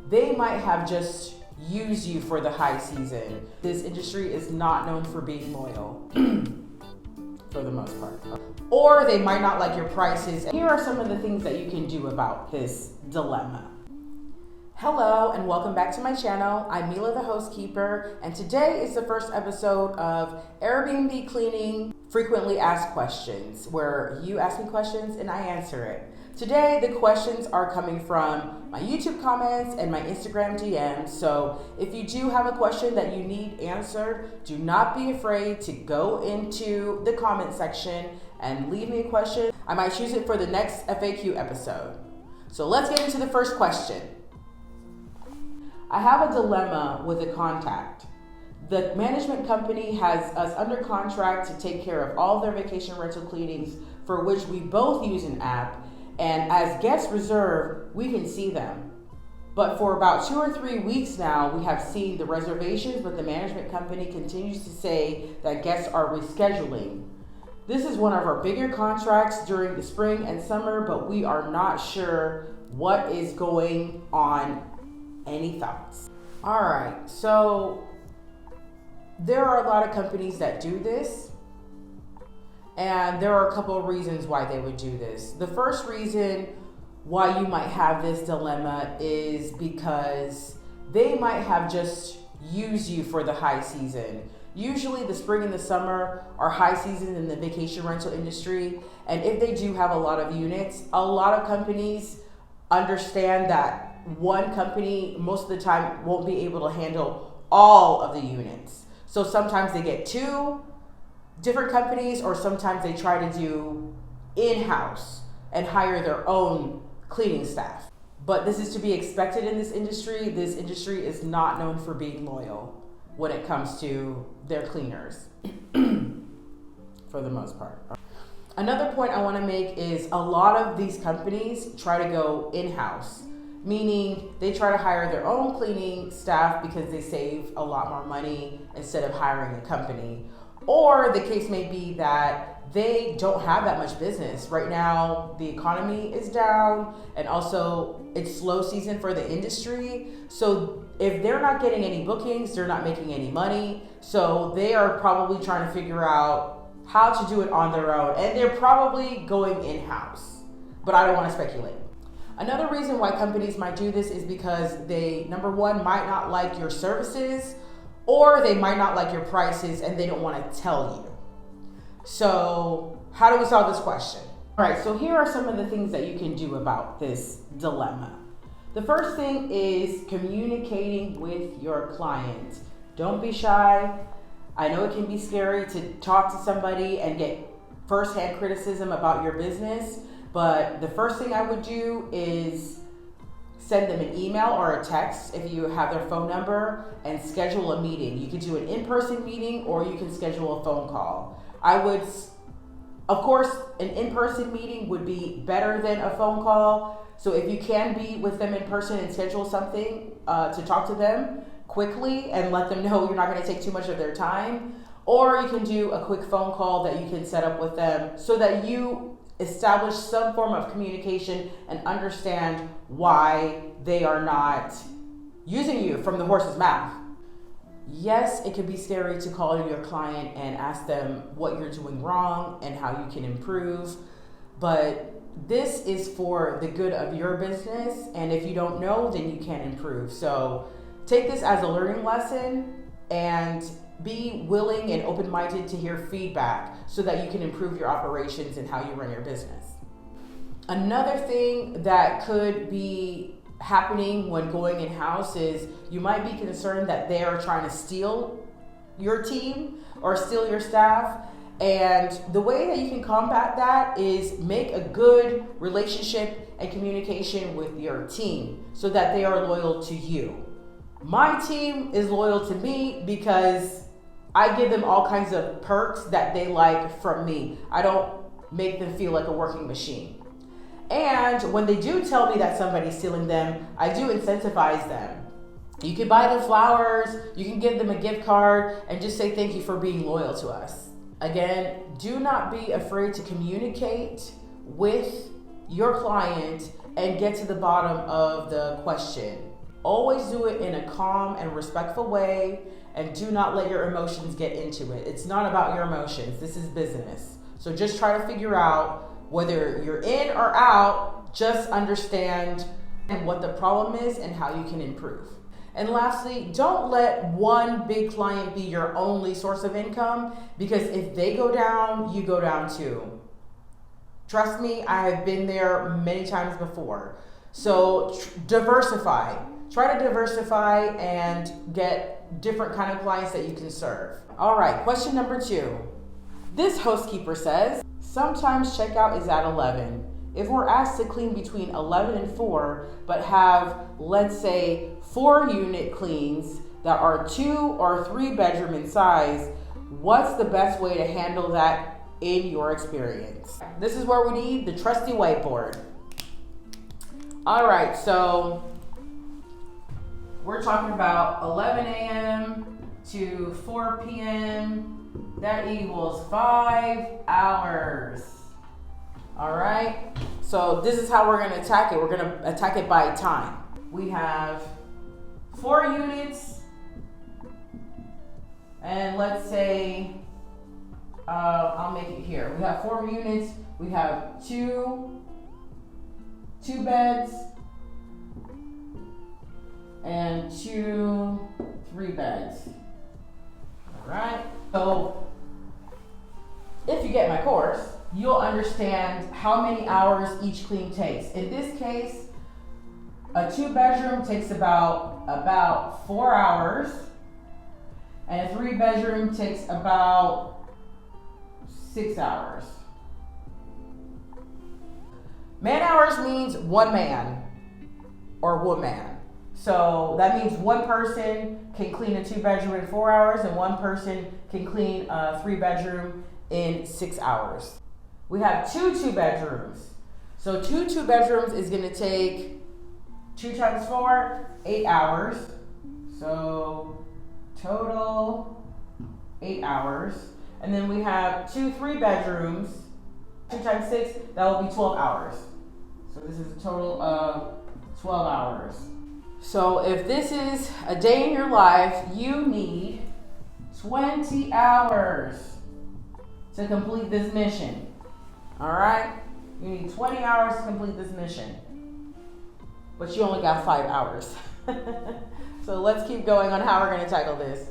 they might have just used you for the high season. This industry is not known for being loyal for the most part. Or they might not like your prices. Here are some of the things that you can do about this dilemma. Hello and welcome back to my channel. I'm Mila the Housekeeper, and today is the first episode of Airbnb Cleaning Frequently Asked Questions, where you ask me questions and I answer it. Today, the questions are coming from my YouTube comments and my Instagram DMs. So if you do have a question that you need answered, do not be afraid to go into the comment section and leave me a question. I might choose it for the next FAQ episode. So let's get into the first question. I have a dilemma with a contact. The management company has us under contract to take care of all their vacation rental cleanings, for which we both use an app. And as guests reserve, we can see them. But for about 2 or 3 weeks now, we have seen the reservations, but the management company continues to say that guests are rescheduling. This is one of our bigger contracts during the spring and summer, but we are not sure what is going on. Any thoughts? All right, so there are a lot of companies that do this. And there are a couple of reasons why they would do this. The first reason why you might have this dilemma is because they might have just used you for the high season. Usually the spring and the summer are high season in the vacation rental industry. And if they do have a lot of units, a lot of companies understand that one company most of the time won't be able to handle all of the units. So sometimes they get 2 different companies, or sometimes they try to do in-house and hire their own cleaning staff. But this is to be expected in this industry. This industry is not known for being loyal when it comes to their cleaners, for the most part. Another point I want to make is a lot of these companies try to go in-house, meaning they try to hire their own cleaning staff because they save a lot more money instead of hiring a company. Or the case may be that they don't have that much business. Right now, the economy is down, and also it's slow season for the industry. So if they're not getting any bookings, they're not making any money. So they are probably trying to figure out how to do it on their own, and they're probably going in-house. But I don't want to speculate. Another reason why companies might do this is because they, number one, might not like your services, or they might not like your prices and they don't want to tell you. So how do we solve this question? All right, so here are some of the things that you can do about this dilemma. The first thing is communicating with your client. Don't be shy. I know it can be scary to talk to somebody and get firsthand criticism about your business, but the first thing I would do is send them an email or a text if you have their phone number, and schedule a meeting. You can do an in-person meeting, or you can schedule a phone call. Of course, an in-person meeting would be better than a phone call. So if you can be with them in person and schedule something to talk to them quickly and let them know you're not going to take too much of their time, or you can do a quick phone call that you can set up with them so that you establish some form of communication and understand why they are not using you from the horse's mouth. Yes, it can be scary to call your client and ask them what you're doing wrong and how you can improve, but this is for the good of your business, and if you don't know, then you can improve. So take this as a learning lesson and be willing and open-minded to hear feedback so that you can improve your operations and how you run your business. Another thing that could be happening when going in-house is you might be concerned that they are trying to steal your team or steal your staff. And the way that you can combat that is make a good relationship and communication with your team so that they are loyal to you. My team is loyal to me because I give them all kinds of perks that they like from me. I don't make them feel like a working machine. And when they do tell me that somebody's stealing them, I do incentivize them. You can buy them flowers, you can give them a gift card, and just say thank you for being loyal to us. Again, do not be afraid to communicate with your client and get to the bottom of the question. Always do it in a calm and respectful way, and do not let your emotions get into it. It's not about your emotions. This is business. So just try to figure out whether you're in or out. Just understand what the problem is and how you can improve. And lastly, don't let one big client be your only source of income, because if they go down, you go down too. Trust me, I have been there many times before. So diversify. Try to diversify and get different kind of clients that you can serve. All right, question number 2. This housekeeper says, sometimes checkout is at 11. If we're asked to clean between 11 and 4, but have, let's say, 4 unit cleans that are 2 or 3 bedroom in size, what's the best way to handle that in your experience? This is where we need the trusty whiteboard. All right, so we're talking about 11 a.m. to 4 p.m. That equals 5 hours. All right, so this is how we're gonna attack it. We're gonna attack it by time. We have 4 units, and let's say, I'll make it here. We have 4 units. We have two beds and 2 3 beds. All right. So if you get my course, you'll understand how many hours each clean takes. In this case, a 2-bedroom takes about 4 hours, and a 3-bedroom takes about 6 hours. Man hours means 1 man or woman. So that means 1 person can clean a 2-bedroom in 4 hours, and 1 person can clean a 3-bedroom in 6 hours. We have 2 2-bedrooms. So 2 2-bedrooms is gonna take 2 times 4, 8 hours. So total 8 hours. And then we have 2 3-bedrooms, 2 times 6, that will be 12 hours. So this is a total of 12 hours. So if this is a day in your life, you need 20 hours to complete this mission. All right? You need 20 hours to complete this mission. But you only got 5 hours. So let's keep going on how we're going to tackle this.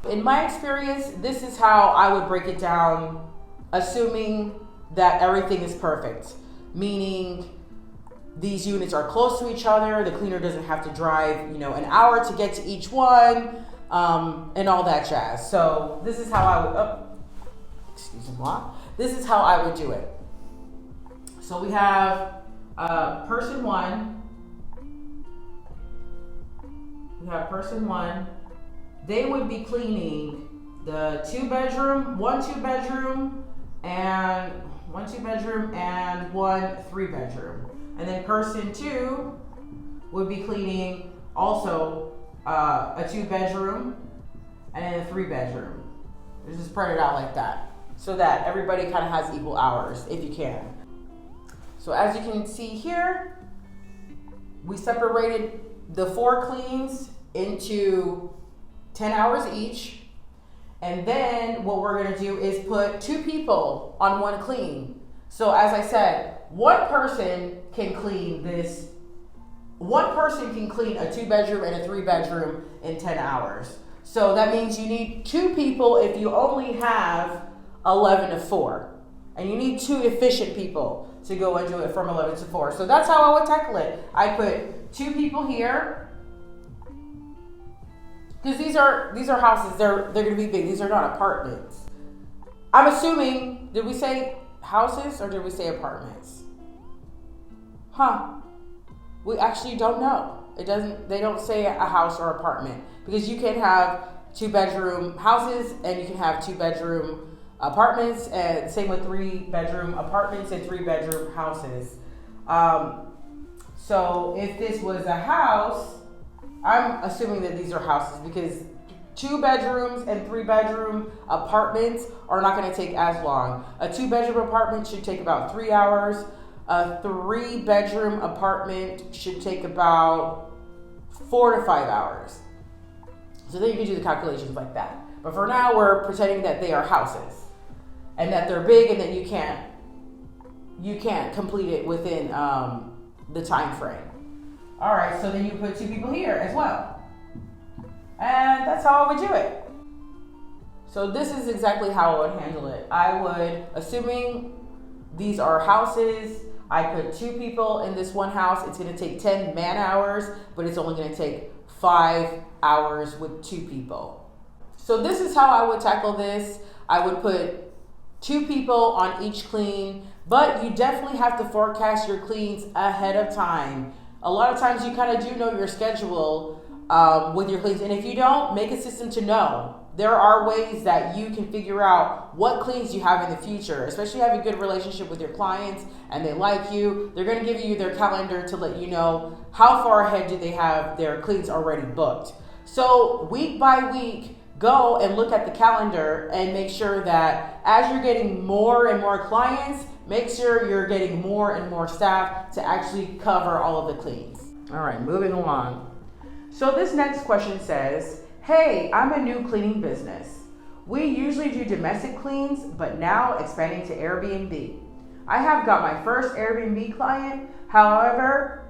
In my experience, this is how I would break it down, assuming that everything is perfect. Meaning these units are close to each other. The cleaner doesn't have to drive, an hour to get to each one, and all that jazz. So this is how I would, this is how I would do it. So we have person 1. We have person 1. They would be cleaning the 2-bedroom, 1 2-bedroom, and 1 2-bedroom and 1 3-bedroom. And then person 2 would be cleaning also a 2-bedroom and a 3-bedroom. Just spread it out like that, so that everybody kind of has equal hours if you can. So as you can see here, we separated the 4 cleans into 10 hours each. And then what we're gonna do is put 2 people on 1 clean. So as I said, 1 person can clean this. 1 person can clean a 2-bedroom and a 3-bedroom in 10 hours. So that means you need 2 people if you only have 11 to 4. And you need 2 efficient people to go and do it from 11 to 4. So that's how I would tackle it. I put 2 people here. Because these are houses, they're gonna be big. These are not apartments. I'm assuming, did we say houses or did we say apartments? We actually don't know. They don't say a house or apartment, because you can have 2-bedroom houses and you can have 2-bedroom apartments, and same with 3-bedroom apartments and 3-bedroom houses. So if this was a house, I'm assuming that these are houses, because 2 bedrooms and 3-bedroom apartments are not going to take as long. A 2-bedroom apartment should take about 3 hours. A 3-bedroom apartment should take about 4 to 5 hours. So then you can do the calculations like that. But for now, we're pretending that they are houses and that they're big and that you can't complete it within the time frame. All right, so then you put 2 people here as well. And that's how I would do it. So this is exactly how I would handle it. I would, assuming these are houses, I put 2 people in this one house. It's gonna take 10 man hours, but it's only gonna take 5 hours with 2 people. So this is how I would tackle this. I would put 2 people on each clean, but you definitely have to forecast your cleans ahead of time. A lot of times you kind of do know your schedule with your cleans, and if you don't, make a system to know. There are ways that you can figure out what cleans you have in the future, especially if you have a good relationship with your clients and they like you. They're going to give you their calendar to let you know how far ahead do they have their cleans already booked. So week by week, go and look at the calendar and make sure that as you're getting more and more clients, make sure you're getting more and more staff to actually cover all of the cleans. All right, moving along. So this next question says, hey, I'm a new cleaning business. We usually do domestic cleans, but now expanding to Airbnb. I have got my first Airbnb client. However,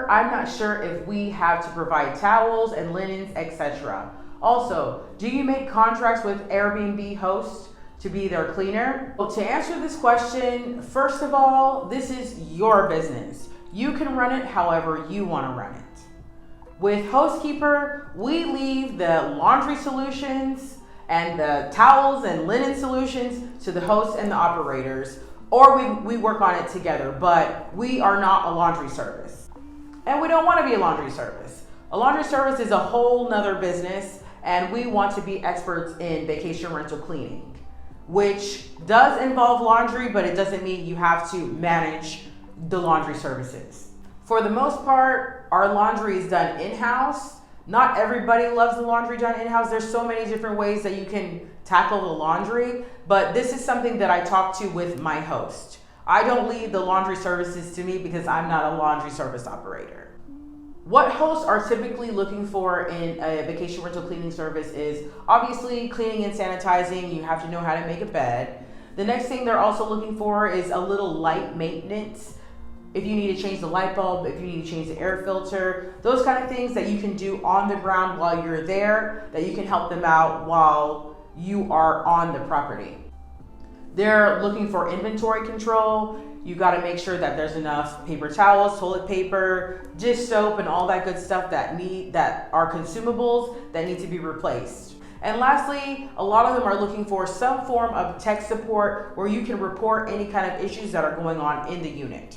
I'm not sure if we have to provide towels and linens, etc. Also, do you make contracts with Airbnb hosts to be their cleaner? Well, to answer this question, first of all, this is your business. You can run it however you want to run it. With HostKeeper, we leave the laundry solutions and the towels and linen solutions to the hosts and the operators, or we work on it together, but we are not a laundry service. And we don't want to be a laundry service. A laundry service is a whole nother business, and we want to be experts in vacation rental cleaning, which does involve laundry, but it doesn't mean you have to manage the laundry services. For the most part, our laundry is done in-house. Not everybody loves the laundry done in-house. There's so many different ways that you can tackle the laundry, but this is something that I talk to with my host. I don't leave the laundry services to me because I'm not a laundry service operator. What hosts are typically looking for in a vacation rental cleaning service is obviously cleaning and sanitizing. You have to know how to make a bed. The next thing they're also looking for is a little light maintenance. If you need to change the light bulb, if you need to change the air filter, those kind of things that you can do on the ground while you're there, that you can help them out while you are on the property. They're looking for inventory control. You got to make sure that there's enough paper towels, toilet paper, dish soap, and all that good stuff that are consumables that need to be replaced. And lastly, a lot of them are looking for some form of tech support where you can report any kind of issues that are going on in the unit.